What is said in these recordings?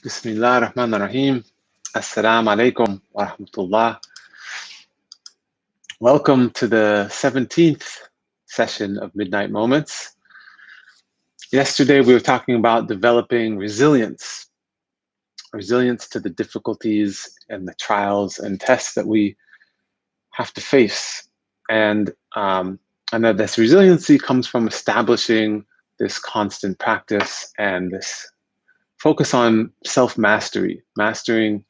Bismillah ar-Rahman ar-Rahim. Assalamu alaikum wa rahmatullah. Welcome to the 17th session of Midnight Moments. Yesterday we were talking about developing resilience to the difficulties and the trials and tests that we have to face. And that this resiliency comes from establishing this constant practice and this focus on self-mastery, mastering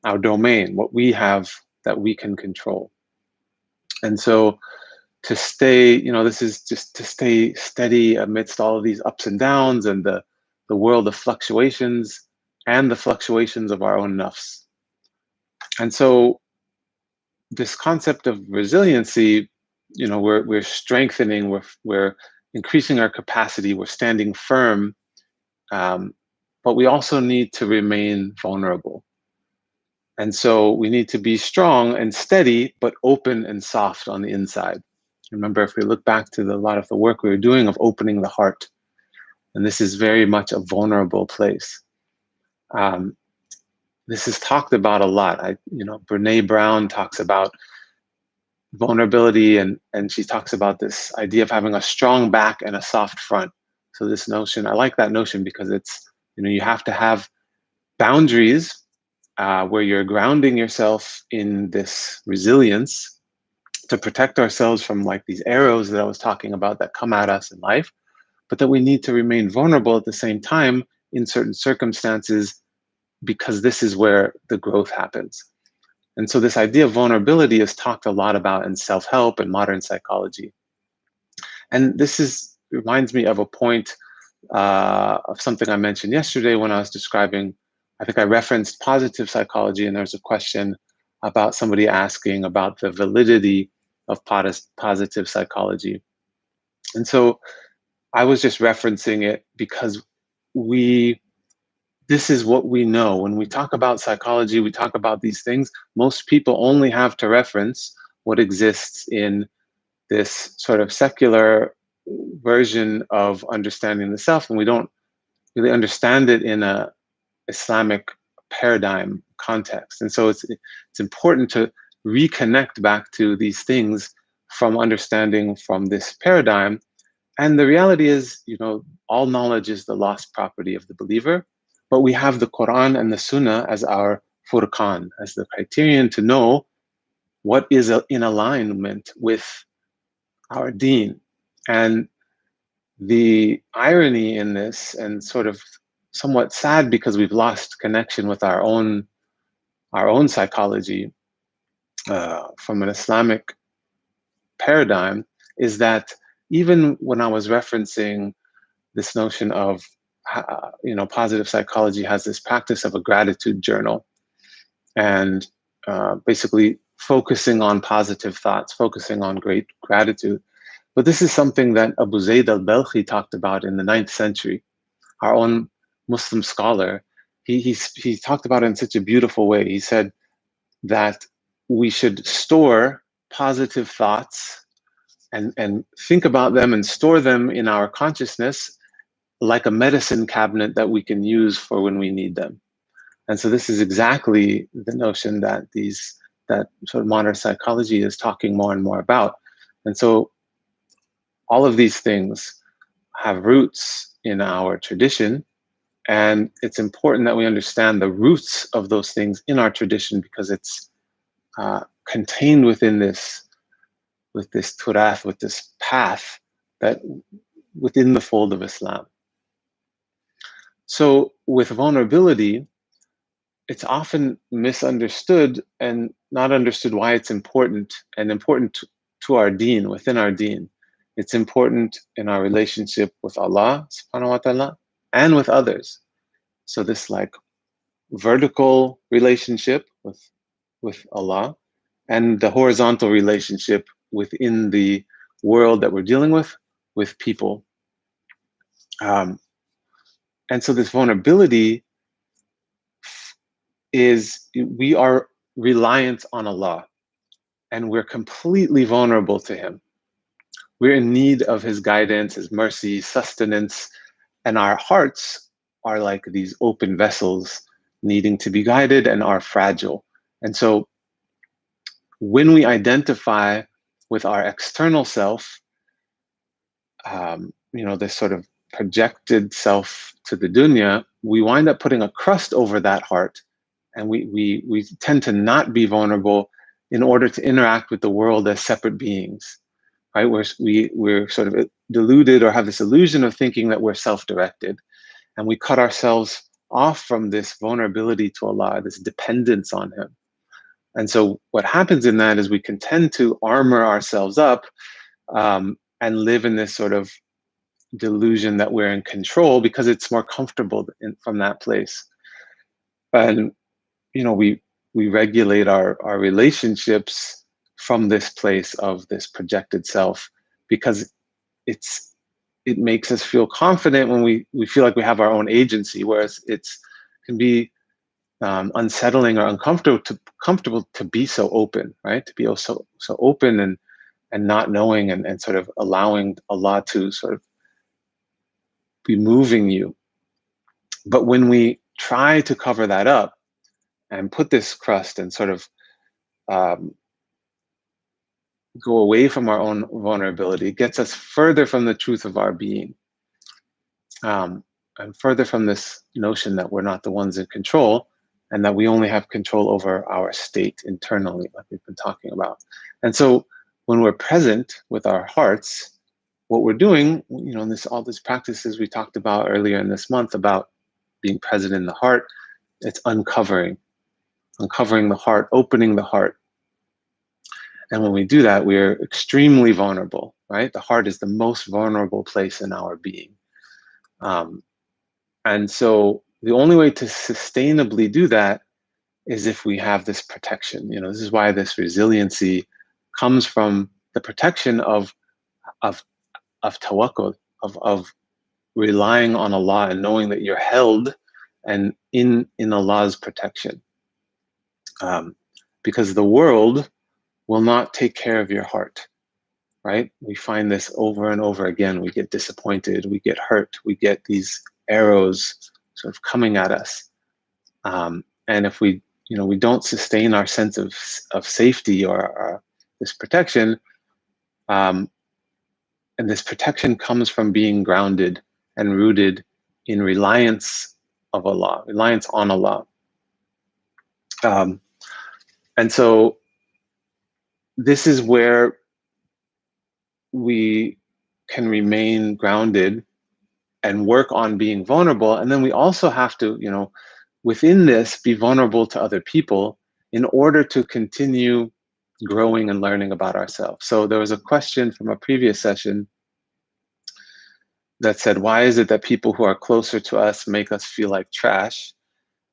our domain, what we have that we can control. And so to stay, this is just to stay steady amidst all of these ups and downs and the world of fluctuations and the fluctuations of our own nafs. And so this concept of resiliency, we're strengthening, we're increasing our capacity, we're standing firm, but we also need to remain vulnerable. And so we need to be strong and steady, but open and soft on the inside. Remember, if we look back to a lot of the work we were doing of opening the heart, and this is very much a vulnerable place. This is talked about a lot. Brene Brown talks about vulnerability, and she talks about this idea of having a strong back and a soft front. So this notion, I like that notion because it's, you have to have boundaries where you're grounding yourself in this resilience to protect ourselves from like these arrows that I was talking about that come at us in life, but that we need to remain vulnerable at the same time in certain circumstances because this is where the growth happens. And so this idea of vulnerability is talked a lot about in self-help and modern psychology. And this reminds me of a point of something I mentioned yesterday when I was describing, I think I referenced positive psychology, and there's a question about somebody asking about the validity of positive psychology. And so I was just referencing it because this is what we know. When we talk about psychology, we talk about these things, most people only have to reference what exists in this sort of secular version of understanding the self, and we don't really understand it in a Islamic paradigm context. And so it's important to reconnect back to these things from understanding from this paradigm. And the reality is, all knowledge is the lost property of the believer, but we have the Qur'an and the Sunnah as our furqan, as the criterion to know what is in alignment with our deen. And the irony in this, and sort of somewhat sad because we've lost connection with our own psychology from an Islamic paradigm, is that even when I was referencing this notion of positive psychology has this practice of a gratitude journal, and basically focusing on positive thoughts, focusing on great gratitude. But this is something that Abu Zayd al-Balkhi talked about in the 9th century, our own Muslim scholar. He talked about it in such a beautiful way. He said that we should store positive thoughts and think about them and store them in our consciousness like a medicine cabinet that we can use for when we need them. And so this is exactly the notion that that sort of modern psychology is talking more and more about. And so all of these things have roots in our tradition, and it's important that we understand the roots of those things in our tradition because it's contained within this turath, with this path that within the fold of Islam. So with vulnerability, it's often misunderstood and not understood why it's important, and important to our deen, within our deen. It's important in our relationship with Allah subhanahu wa ta'ala and with others. So this like vertical relationship with Allah, and the horizontal relationship within the world that we're dealing with people. And so this vulnerability is, we are reliant on Allah, and we're completely vulnerable to Him. We're in need of His guidance, His mercy, sustenance, and our hearts are like these open vessels needing to be guided, and are fragile. And so when we identify with our external self, this sort of projected self to the dunya, we wind up putting a crust over that heart, and we tend to not be vulnerable in order to interact with the world as separate beings, right? We're sort of deluded or have this illusion of thinking that we're self-directed, and we cut ourselves off from this vulnerability to Allah, this dependence on Him. And so what happens in that is we can tend to armor ourselves up and live in this sort of delusion that we're in control because it's more comfortable from that place. And we regulate our relationships from this place of this projected self because it makes us feel confident when we feel like we have our own agency, whereas it can be unsettling or comfortable to be so open, right? To be so open and not knowing and sort of allowing Allah to sort of be moving you. But when we try to cover that up and put this crust and sort of go away from our own vulnerability, it gets us further from the truth of our being, and further from this notion that we're not the ones in control and that we only have control over our state internally, like we've been talking about. And so when we're present with our hearts, what we're doing, all these practices we talked about earlier in this month about being present in the heart, it's uncovering the heart, opening the heart. And when we do that, we're extremely vulnerable, right? The heart is the most vulnerable place in our being. And so the only way to sustainably do that is if we have this protection. This is why this resiliency comes from the protection of tawakkul, of relying on Allah and knowing that you're held and in Allah's protection. Because the world will not take care of your heart, right? We find this over and over again. We get disappointed, we get hurt, we get these arrows sort of coming at us. And if we don't sustain our sense of safety or this protection, and this protection comes from being grounded and rooted in reliance of Allah, reliance on Allah. And so this is where we can remain grounded and work on being vulnerable. And then we also have to, within this, be vulnerable to other people in order to continue growing and learning about ourselves. So there was a question from a previous session that said, why is it that people who are closer to us make us feel like trash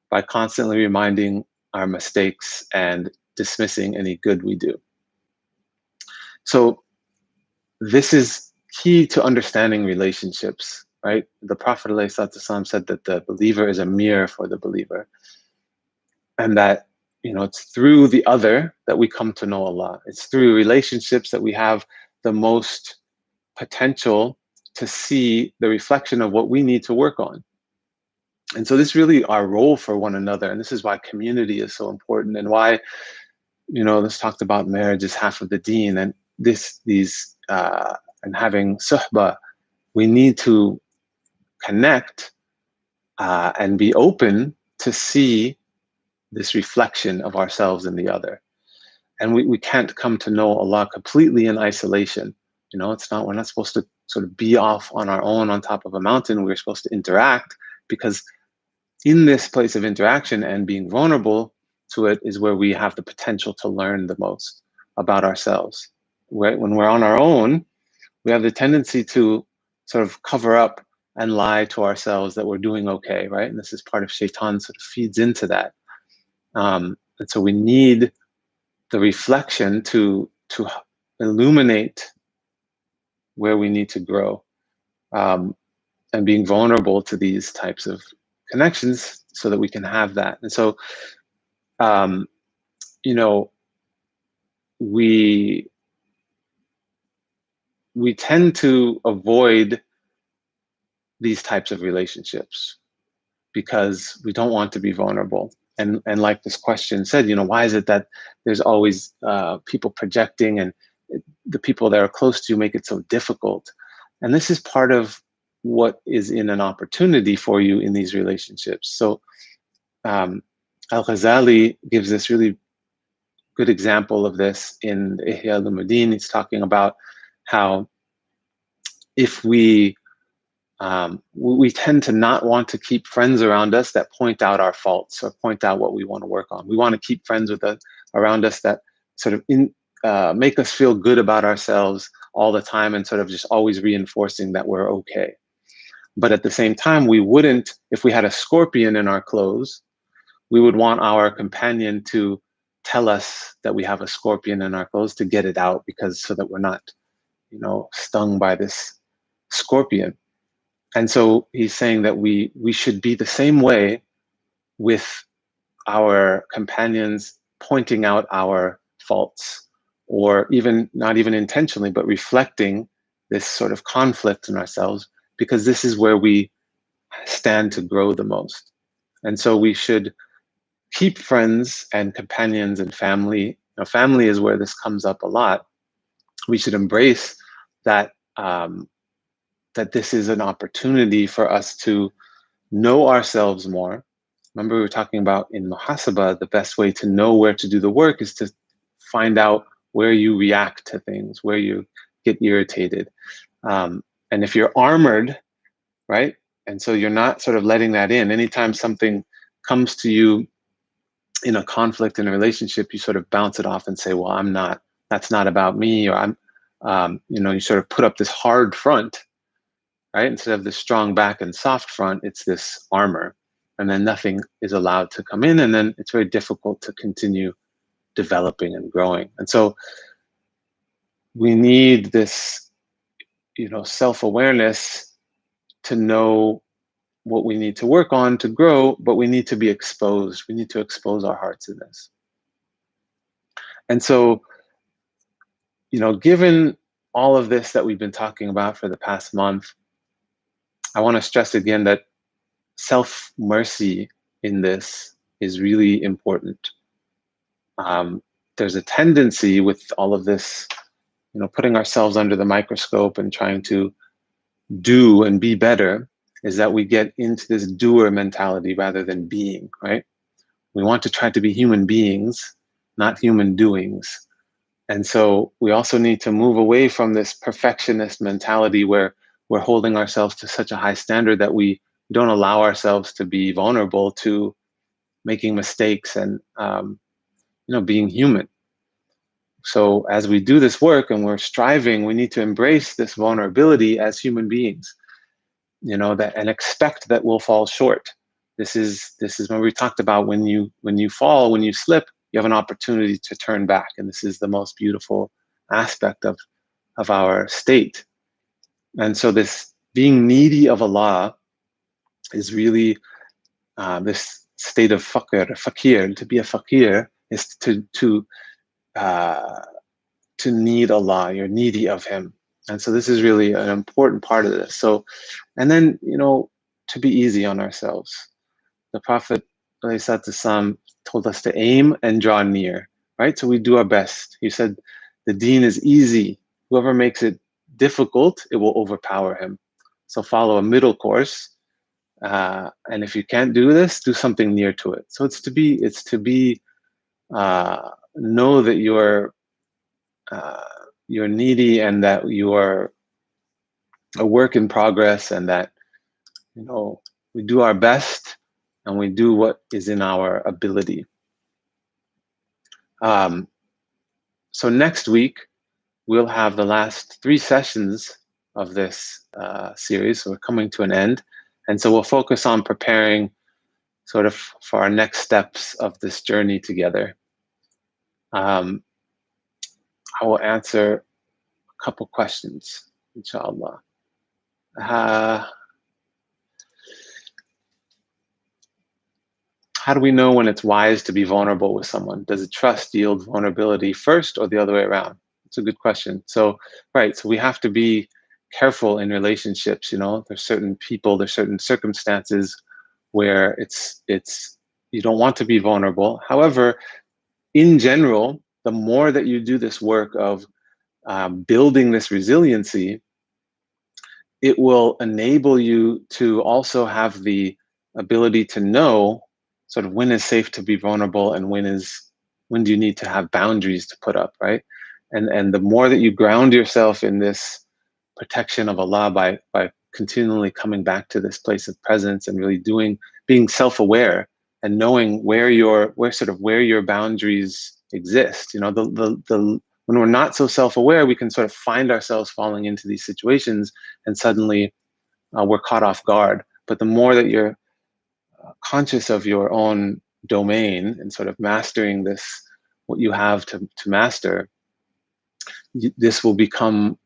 by constantly reminding our mistakes and dismissing any good we do? So this is key to understanding relationships, right? The Prophet ﷺ said that the believer is a mirror for the believer, and that it's through the other that we come to know Allah. It's through relationships that we have the most potential to see the reflection of what we need to work on. And so this is really our role for one another, and this is why community is so important, and why this talked about marriage is half of the deen, and and having suhbah, we need to connect and be open to see this reflection of ourselves in the other. And we can't come to know Allah completely in isolation. We're not supposed to sort of be off on our own on top of a mountain. We're supposed to interact, because in this place of interaction and being vulnerable to it is where we have the potential to learn the most about ourselves. When we're on our own, we have the tendency to sort of cover up and lie to ourselves that we're doing okay, right? And this is part of shaitan, sort of feeds into that. And so we need the reflection to illuminate where we need to grow, and being vulnerable to these types of connections so that we can have that. And so, we tend to avoid these types of relationships, because we don't want to be vulnerable. And like this question said, why is it that there's always people projecting, and the people that are close to you make it so difficult? And this is part of what is in an opportunity for you in these relationships. So Al-Ghazali gives this really good example of this in Ihya al-Ulumuddin. He's talking about how if we tend to not want to keep friends around us that point out our faults or point out what we want to work on. We want to keep friends around us that sort of make us feel good about ourselves all the time, and sort of just always reinforcing that we're okay. But at the same time, we wouldn't, if we had a scorpion in our clothes, we would want our companion to tell us that we have a scorpion in our clothes to get it out, because so that we're not, stung by this scorpion. And so he's saying that we should be the same way with our companions, pointing out our faults, or even not even intentionally, but reflecting this sort of conflict in ourselves, because this is where we stand to grow the most. And so we should keep friends and companions and family. Family is where this comes up a lot. We should embrace that, that this is an opportunity for us to know ourselves more. Remember, we were talking about in muhasaba, the best way to know where to do the work is to find out where you react to things, where you get irritated. And if you're armored, right? And so you're not sort of letting that in. Anytime something comes to you in a conflict in a relationship, you sort of bounce it off and say, well, that's not about me, or you sort of put up this hard front, right? Instead of this strong back and soft front, it's this armor. And then nothing is allowed to come in, and then it's very difficult to continue developing and growing. And so we need this, self-awareness to know what we need to work on to grow, but we need to be exposed. We need to expose our hearts in this. And so, given all of this that we've been talking about for the past month, I want to stress again that self-mercy in this is really important. There's a tendency with all of this, putting ourselves under the microscope and trying to do and be better, is that we get into this doer mentality rather than being, right? We want to try to be human beings, not human doings. And so we also need to move away from this perfectionist mentality where we're holding ourselves to such a high standard that we don't allow ourselves to be vulnerable to making mistakes and being human. So as we do this work and we're striving, we need to embrace this vulnerability as human beings, and expect that we'll fall short. This is when we talked about when you fall, when you slip, you have an opportunity to turn back. And this is the most beautiful aspect of our state. And so this being needy of Allah is really this state of fakir. To be a fakir is to need Allah. You're needy of Him. And so this is really an important part of this. So, and then, to be easy on ourselves. The Prophet ﷺ told us to aim and draw near, right? So we do our best. He said, the deen is easy. Whoever makes it difficult, it will overpower him. So follow a middle course. And if you can't do this, do something near to it. So it's to be know that you're needy, and that you are a work in progress, and that we do our best and we do what is in our ability. So next week we'll have the last 3 sessions of this series. So we're coming to an end, and so we'll focus on preparing sort of for our next steps of this journey together. I will answer a couple questions, inshallah. How do we know when it's wise to be vulnerable with someone? Does it trust yield vulnerability first, or the other way around? It's a good question. So, right, so we have to be careful in relationships. There's certain people, there's certain circumstances where you don't want to be vulnerable. However, in general, the more that you do this work of building this resiliency, it will enable you to also have the ability to know sort of when is safe to be vulnerable and when do you need to have boundaries to put up, right? And the more that you ground yourself in this protection of Allah by continually coming back to this place of presence and really being self-aware and knowing where your boundaries exist. You know, when we're not so self-aware, we can sort of find ourselves falling into these situations and suddenly we're caught off guard. But the more that you're conscious of your own domain and sort of mastering what you have to master, this will become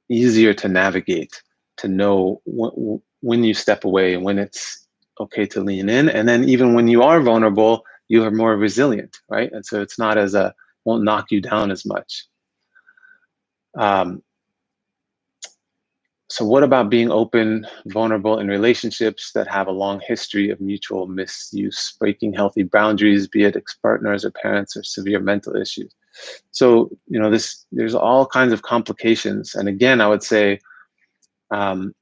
easier to navigate, to know when you step away and when it's okay to lean in. And then even when you are vulnerable, you are more resilient, right? And so it's not won't knock you down as much. So what about being open, vulnerable in relationships that have a long history of mutual misuse, breaking healthy boundaries, be it ex-partners or parents or severe mental issues? So, you know, there's all kinds of complications. And again, I would say, you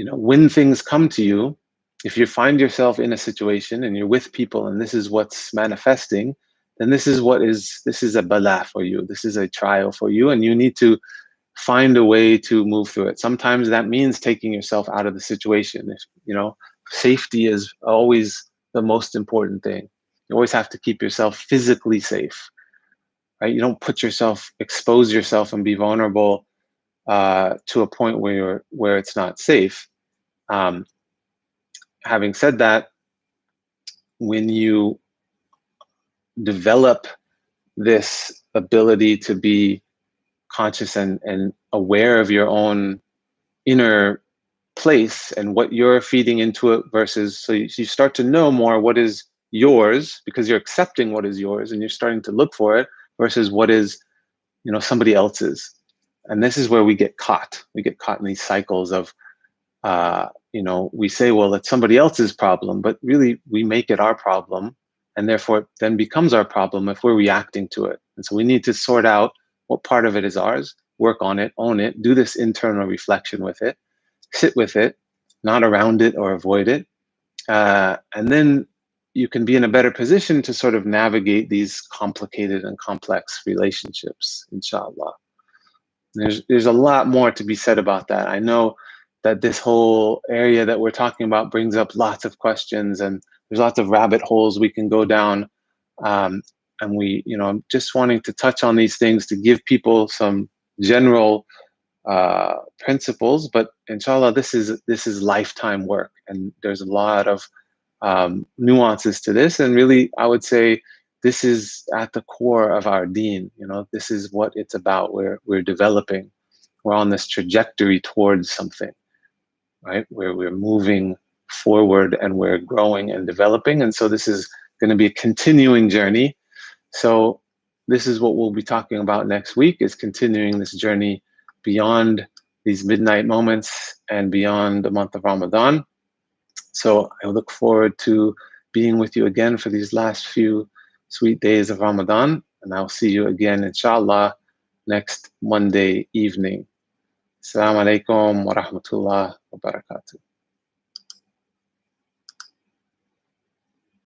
know, when things come to you, if you find yourself in a situation and you're with people and this is what's manifesting, then this is a bala for you. This is a trial for you, and you need to find a way to move through it. Sometimes that means taking yourself out of the situation. If, you know, safety is always the most important thing. You always have to keep yourself physically safe, right? You don't expose yourself and be vulnerable to a point where it's not safe. Having said that, when you develop this ability to be conscious and aware of your own inner place and what you're feeding into it versus, so you start to know more what is yours because you're accepting what is yours and you're starting to look for it versus what is, you know, somebody else's. And this is where we get caught. We get caught in these cycles of, you know, we say, well, it's somebody else's problem, but really we make it our problem. And therefore it then becomes our problem if we're reacting to it. And so we need to sort out what part of it is ours, work on it, own it, do this internal reflection with it, sit with it, not around it or avoid it. And then you can be in a better position to sort of navigate these complicated and complex relationships, inshallah. There's a lot more to be said about that. I know that this whole area that we're talking about brings up lots of questions and there's lots of rabbit holes we can go down. And we, you know, I'm just wanting to touch on these things to give people some general principles, but inshallah, this is lifetime work, and there's a lot of nuances to this. And really, I would say this is at the core of our deen. You know, this is what it's about. We're developing. We're on this trajectory towards something, right? Where we're moving forward and we're growing and developing. And so this is going to be a continuing journey. So this is what we'll be talking about next week, is continuing this journey beyond these midnight moments and beyond the month of Ramadan. So I look forward to being with you again for these last few sweet days of Ramadan. And I'll see you again, inshallah, next Monday evening. Assalamu alaikum wa rahmatullah wa barakatuh.